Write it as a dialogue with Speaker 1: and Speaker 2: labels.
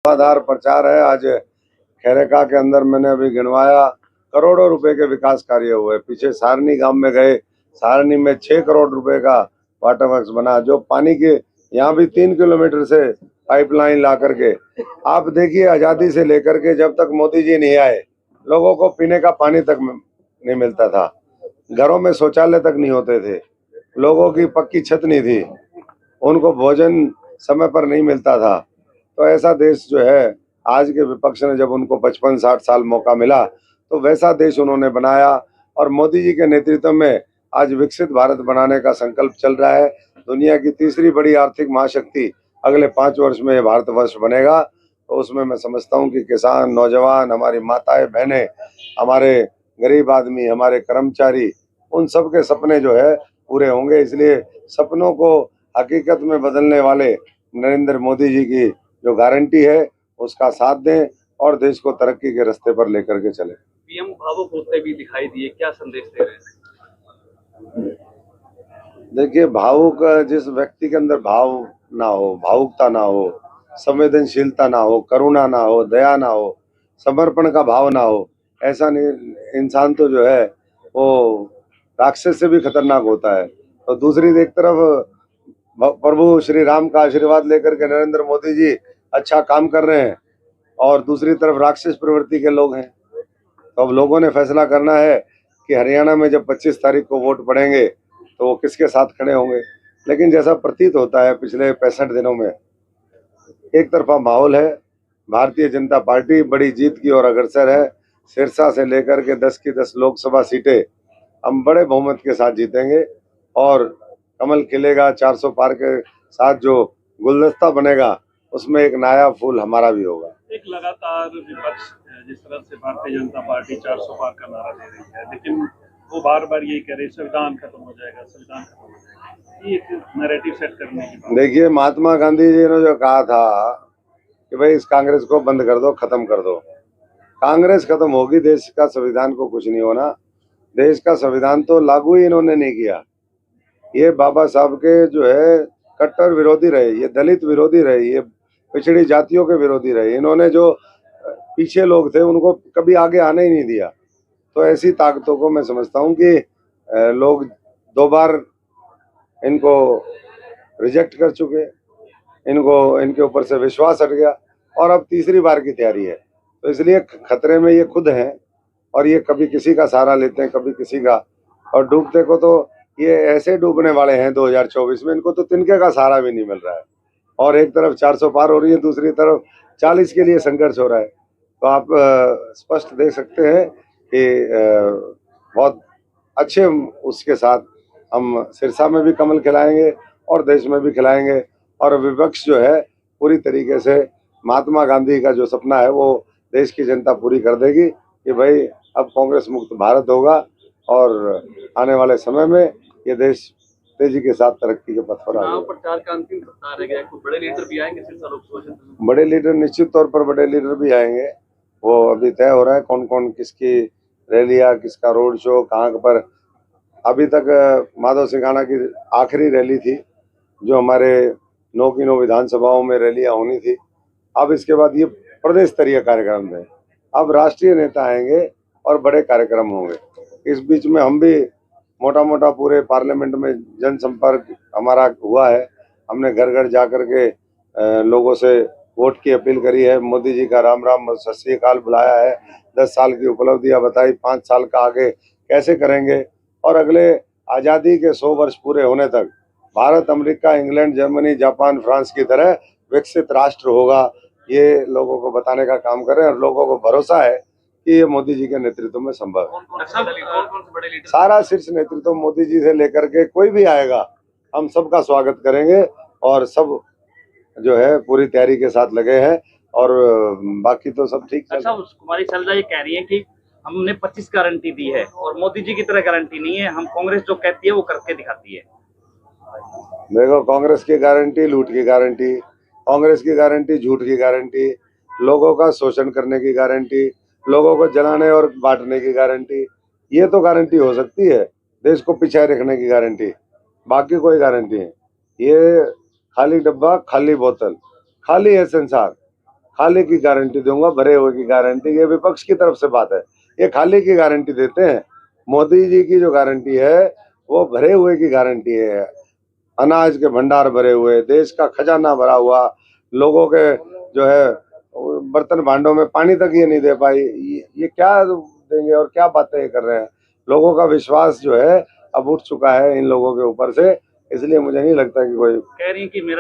Speaker 1: दफादार प्रचार है। आज खैरेका के अंदर मैंने अभी गिनवाया, करोड़ों रुपए के विकास कार्य हुए। पीछे सारनी गांव में गए, सारनी में 6 करोड़ रुपए का वाटर वर्क्स बना, जो पानी के यहाँ भी 3 किलोमीटर से पाइपलाइन ला करके। आप देखिए, आजादी से लेकर के जब तक मोदी जी नहीं आए, लोगों को पीने का पानी तक नहीं मिलता था, घरों में शौचालय तक नहीं होते थे, लोगों की पक्की छत नहीं थी, उनको भोजन समय पर नहीं मिलता था। तो ऐसा देश जो है, आज के विपक्ष ने जब उनको 55-60 साल मौका मिला तो वैसा देश उन्होंने बनाया। और मोदी जी के नेतृत्व में आज विकसित भारत बनाने का संकल्प चल रहा है। दुनिया की तीसरी बड़ी आर्थिक महाशक्ति अगले 5 वर्ष में भारतवर्ष बनेगा। तो उसमें मैं समझता हूँ कि किसान, नौजवान, हमारी माताएं बहनें, हमारे गरीब आदमी, हमारे कर्मचारी, उन सब के सपने जो है पूरे होंगे। इसलिए सपनों को हकीकत में बदलने वाले नरेंद्र मोदी जी की जो गारंटी है उसका साथ दें और देश को तरक्की के रास्ते पर लेकर के चले।
Speaker 2: पीएम भावुक होते भी दिखाई दिए, क्या संदेश दे रहे हैं?
Speaker 1: देखिए, भावुक जिस व्यक्ति के अंदर भाव ना हो, भावुकता ना हो, संवेदनशीलता ना हो, करुणा ना हो, दया ना हो, समर्पण का भाव ना हो, ऐसा नहीं इंसान तो जो है वो राक्षस से भी खतरनाक होता है। तो दूसरी एक तरफ प्रभु श्री राम का आशीर्वाद लेकर के नरेंद्र मोदी जी अच्छा काम कर रहे हैं और दूसरी तरफ राक्षस प्रवृत्ति के लोग हैं। तो अब लोगों ने फैसला करना है कि हरियाणा में जब 25 तारीख को वोट पड़ेंगे तो वो किसके साथ खड़े होंगे। लेकिन जैसा प्रतीत होता है पिछले 65 दिनों में एक तरफा माहौल है, भारतीय जनता पार्टी बड़ी जीत की ओर अग्रसर है। सिरसा से लेकर के 10 की 10 लोकसभा सीटें हम बड़े बहुमत के साथ जीतेंगे और कमल खिलेगा। 400 पार के साथ जो गुलदस्ता बनेगा उसमें एक नया फूल हमारा भी होगा।
Speaker 2: एक लगातार विपक्ष जिस तरह से भारतीय जनता पार्टी 400 पार का नारा दे रही है, लेकिन वो बार बार यही कह रही संविधान खत्म हो जाएगा, संविधान खत्म हो जाएगा। ये एक नैरेटिव सेट करने की बात।
Speaker 1: देखिए, महात्मा गांधी जी ने जो कहा था कि भाई इस कांग्रेस को बंद कर दो, खत्म कर दो, कांग्रेस खत्म होगी, देश का संविधान को कुछ नहीं होना। देश का संविधान तो लागू ही इन्होंने नहीं किया। ये बाबा साहब के जो है कट्टर विरोधी रहे, ये दलित विरोधी रहे, ये पिछड़ी जातियों के विरोधी रहे। इन्होंने जो पीछे लोग थे उनको कभी आगे आने ही नहीं दिया। तो ऐसी ताकतों को मैं समझता हूँ कि लोग 2 बार इनको रिजेक्ट कर चुके, इनको इनके ऊपर से विश्वास हट गया और अब तीसरी बार की तैयारी है। तो इसलिए खतरे में ये खुद हैं और ये कभी किसी का सहारा लेते हैं, कभी किसी का, और डूबते को तो ये ऐसे डूबने वाले हैं 2024 में, इनको तो तिनके का सहारा भी नहीं मिल रहा है। और एक तरफ 400 पार हो रही है, दूसरी तरफ 40 के लिए संघर्ष हो रहा है। तो आप स्पष्ट देख सकते हैं कि बहुत अच्छे उसके साथ हम सिरसा में भी कमल खिलाएंगे और देश में भी खिलाएंगे। और विपक्ष जो है पूरी तरीके से महात्मा गांधी का जो सपना है वो देश की जनता पूरी कर देगी कि भाई अब कांग्रेस मुक्त भारत होगा और आने वाले समय में ये देश तेजी के साथ तरक्की के पथ पर आ जाएगा।
Speaker 2: प्रचार का अंतिम सप्ताह रह गया, कुछ बड़े लीडर भी आएंगे सिरसा लोकसभा क्षेत्र में?
Speaker 1: बड़े लीडर निश्चित तौर पर बड़े लीडर भी आएंगे। वो अभी तय हो रहा है कौन कौन किसकी रैलियां, किसका रोड शो, कहाँ पर। अभी तक माधव सिंघाना की आखिरी रैली थी जो हमारे 9 की 9 विधानसभाओं में रैलियां होनी थी। अब इसके बाद ये प्रदेश स्तरीय कार्यक्रम है, अब राष्ट्रीय नेता आएंगे और बड़े कार्यक्रम होंगे। इस बीच में हम भी मोटा मोटा पूरे पार्लियामेंट में जनसंपर्क हमारा हुआ है। हमने घर घर जा कर के लोगों से वोट की अपील करी है। मोदी जी का राम राम सत श्री अकाल बुलाया है, 10 साल की उपलब्धियां बताई, 5 साल का आगे कैसे करेंगे और अगले आज़ादी के 100 वर्ष पूरे होने तक Bharat, America, England, Germany, Japan, France की तरह विकसित राष्ट्र होगा, ये लोगों को बताने का काम करें। और लोगों को भरोसा है कि ये मोदी जी के नेतृत्व में संभव है। सारा शीर्ष नेतृत्व मोदी जी से लेकर के कोई भी आएगा, हम सबका स्वागत करेंगे और सब जो है पूरी तैयारी के साथ लगे हैं और बाकी तो सब ठीक।
Speaker 2: अच्छा, कुमारी शैलजा ये कह रही है कि हमने 25 गारंटी दी है और मोदी जी की तरह गारंटी नहीं है, हम कांग्रेस जो कहती है वो करके दिखाती है।
Speaker 1: देखो, कांग्रेस की गारंटी लूट की गारंटी, कांग्रेस की गारंटी झूठ की गारंटी, लोगों का शोषण करने की गारंटी, लोगों को जलाने और बांटने की गारंटी। ये तो गारंटी हो सकती है, देश को पीछे रखने की गारंटी, बाकी कोई गारंटी है। ये खाली डब्बा, खाली बोतल, खाली है संसार, खाली की गारंटी दूंगा, भरे हुए की गारंटी। ये विपक्ष की तरफ से बात है, ये खाली की गारंटी देते हैं। मोदी जी की जो गारंटी है वो भरे हुए की गारंटी है। अनाज के भंडार भरे हुए, देश का खजाना भरा हुआ, लोगों के जो है बर्तन भांडों में पानी तक ये नहीं दे पाई। ये क्या देंगे और क्या बातें कर रहे हैं। लोगों का विश्वास जो है अब उठ चुका है इन लोगों के ऊपर से, इसलिए मुझे नहीं लगता कि कोई
Speaker 2: कह रही हैं कि मेरा